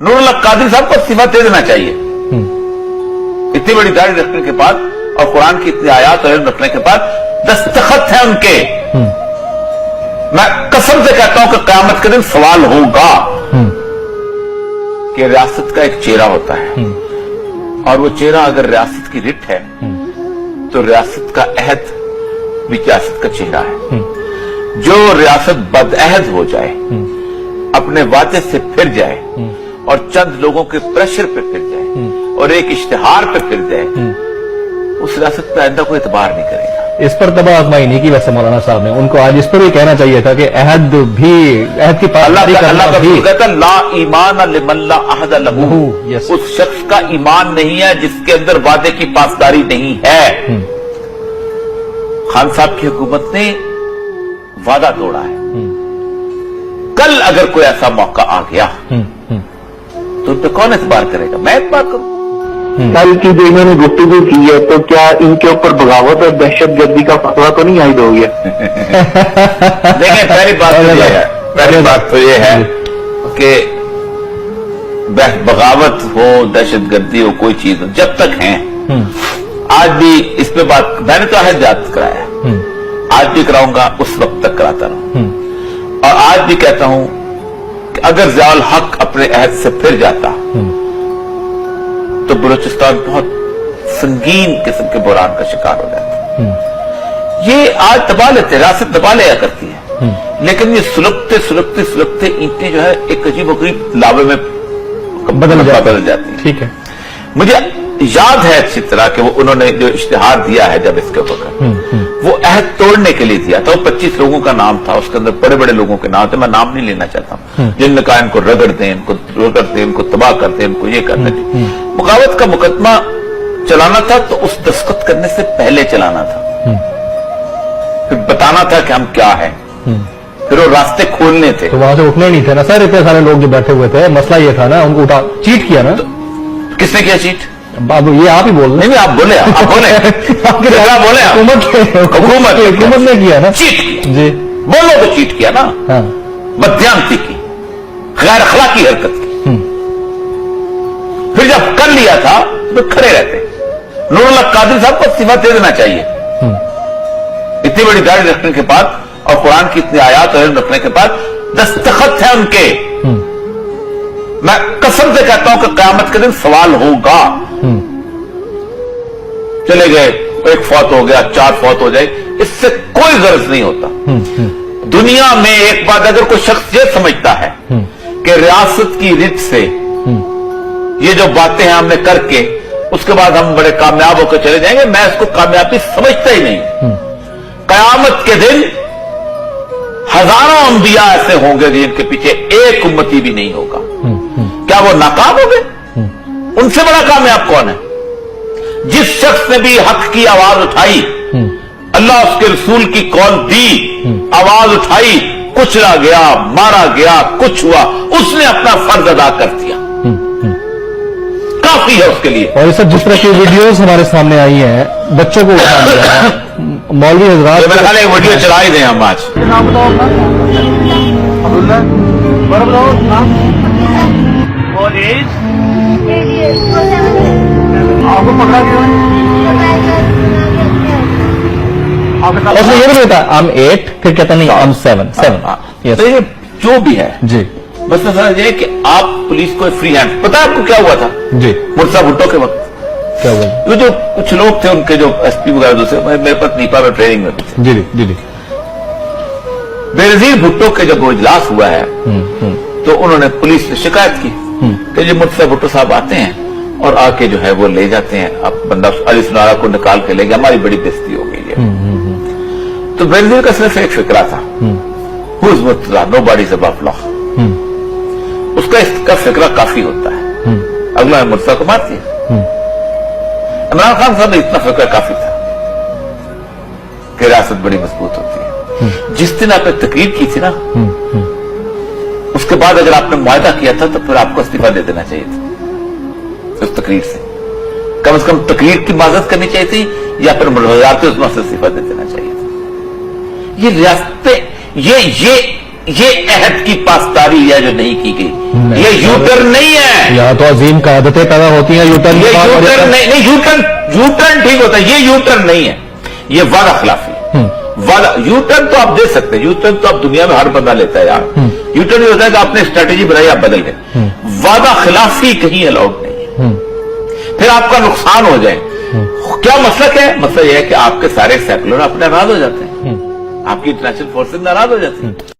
नूरुल्लाह कादरी साहब को इस्तीफा दे देना चाहिए। इतनी बड़ी दाढ़ी रखने के बाद और कुरान की इतनी आयात और इल्म रखने के बाद दस्तखत है उनके। मैं कसम से कहता हूं कि क़यामत के दिन सवाल होगा कि रियासत का एक चेहरा होता है और वो चेहरा अगर रियासत की रिट है तो रियासत का अहद भी रियासत का चेहरा है। जो रियासत बदअहद हो जाए, अपने वादे से फिर जाए और चंद लोगों के प्रेशर पे फिर जाए और एक इश्तिहार पे फिर जाए, उस रियासत पे आइंदा कोई एतबार नहीं करेगा। इस पर तबाह आजमाई नहीं की वैसे मौलाना साहब ने, उनको आज इस पर भी कहना चाहिए था कि अहद की पासदारी करना भी। कहता ला ईमान लिमन ला अहद लहू, उस शख्स का ईमान नहीं है जिसके अंदर वादे की पासदारी नहीं है। खान साहब की हुकूमत ने वादा तोड़ा है। कल अगर कोई ऐसा मौका आ गया तो उन पे कौन एतबार करेगा? मैं एतबार करूं। कल की जो इन्होंने गुफ्तगू की है तो क्या इनके ऊपर बगावत और दहशतगर्दी का फतवा तो नहीं आयद हो गया? देखिए, पहली बात तो ये है कि बगावत हो, दहशतगर्दी हो, कोई चीज हो, जब तक है, आज भी इस पे बात मैंने तो अहद याद कराया, आज भी कराऊंगा, उस वक्त तक कराता रहूं। और आज भी कहता हूं कि अगर ज़ियाउल हक अपने अहद से फिर जाता तो बलूचिस्तान बहुत संगीन किस्म के बुरान का शिकार हो जाता। ये आज दबा लेते, रियासत दबा लिया करती है, लेकिन ये सुलगते ईंटें जो है एक अजीब गरीब लावे में बदल जाती है। ठीक है, मुझे याद है अच्छी तरह कि वो उन्होंने जो इश्तिहार दिया है जब इसके ऊपर, वो अहद तोड़ने के लिए दिया था। वो 25 लोगों का नाम था, उसके अंदर बड़े बड़े लोगों के नाम थे, मैं नाम नहीं लेना चाहता, जिनने कहा इनको रगड़ दें, इनको तबाह कर दें, इनको ये कर दें। मुकावत का मुकदमा चलाना था तो उस दस्तखत करने से पहले चलाना था, फिर बताना था कि हम क्या है, फिर वो रास्ते खोलने थे। तो वहां से उठने नहीं थे ना सर, इतने सारे लोग जो बैठे हुए थे, मसला ये था ना, उनको उठा चीट किया ना। किसने किया चीट? बाबू ये आप ही बोल रहे। नहीं, आप बोले हुकूमत ने किया ना चीट। जी, बोलो तो चीट किया ना, हाँ, बदयांती की, गैर अखलाकी हरकत की। फिर जब कर लिया था तो खड़े रहते। नूरुल्लाह कादरी साहब को इस्तीफा दे देना चाहिए। इतनी बड़ी दाढ़ी रखने के बाद और कुरान की इतनी आयात और इल्म रखने के बाद दस्तखत है उनके। मैं कसम से कहता हूं कि क़यामत के दिन सवाल होगा। चले गए, एक फौत हो गया, 4 फौत हो जाए, इससे कोई गर्ज नहीं होता। दुनिया में एक बात, अगर कोई शख्स ये समझता है कि रियासत की रिट से ये जो बातें हैं हमने करके उसके बाद हम बड़े कामयाब होकर चले जाएंगे, मैं इसको कामयाबी समझता ही नहीं। क़यामत के दिन हजारों अंबिया ऐसे होंगे जिनके पीछे एक उम्मती भी नहीं होगा। क्या वो नाकाम हो गए? उनसे बड़ा कामयाब कौन है? जिस शख्स ने भी हक की आवाज उठाई, अल्लाह उसके रसूल की कौल दी, आवाज उठाई, कुचला गया, मारा गया, कुछ हुआ, उसने अपना फर्ज अदा कर दिया, काफी है उसके लिए। और ये सब जिस तरह की वीडियोस हमारे सामने आई हैं, बच्चों को उठा दिया, मौलवी हजरात, मेरे ख्याल एक वीडियो चला ही दें हम आज। आपको पकड़ा गया? उसने ये भी नहीं था I'm 8, फिर कहता नहीं I'm 7। तो ये जो भी है जी, बस समझ ये कि आप पुलिस को फ्री हैंड। पता है आपको क्या हुआ था जी, मुर्तजा भुट्टो के वक्त? क्या हुआ? वो जो कुछ लोग थे उनके जो एसपी वगैरह दूसरे, मेरे पास नीपा में ट्रेनिंग में थे। जी जी, बेनजीर भुट्टो के जब वो इजलास हुआ है तो उन्होंने पुलिस से शिकायत की कि जो मुर्तजा भुट्टो साहब आते हैं और आके जो है वो ले जाते हैं, अब बंदा अली सुनारा को निकाल के ले गया, हमारी बड़ी बेइज्जती हो गई है। तो बेनजीर का सिर्फ एक फिक्रा था, हुज मुर्तजा नोबॉडीज अबव लॉ। उसका इसका फिक्रा काफी होता है, अगला मुर्तजा को मार दिया। इमरान खान साहब ने इतना फिक्र काफी था कि रियासत बड़ी मजबूत होती है। जिस दिन आपने तकरीर की थी ना, उसके बाद अगर आपने मुआहदा किया था तो फिर आपको इस्तीफा दे देना चाहिए था उस तकरीर से। कम से कम तकरीर की माजरत करनी चाहिए थी या फिर वजारत उस्मा से इस्तीफा दे देना चाहिए था। ये रियासतें, یہ عہد کی پاسداری ہے جو نہیں کی گئی. یہ یو ٹرن نہیں ہے. یا تو عظیم قیادتیں پیدا ہوتی ہیں یو ٹرن. یہ یو ٹرن نہیں, یو ٹرن ٹھیک ہوتا ہے, یہ یو ٹرن نہیں ہے, یہ وعدہ خلافی. وعدہ یو ٹرن تو آپ دے سکتے ہیں, یو ٹرن تو آپ دنیا میں ہر بندہ لیتا ہے یار. یو ٹرن یہ ہوتا ہے کہ آپ نے اسٹریٹجی بنائی, آپ بدل گئے. وعدہ خلافی کہیں الاؤڈ نہیں ہے, پھر آپ کا نقصان ہو جائے. کیا مسئلہ کیا ہے؟ مسئلہ یہ ہے کہ آپ کے سارے سیکولر اپنے ناراض ہو جاتے ہیں, آپ کی انٹرنیشنل فورسز ناراض ہو جاتی ہیں.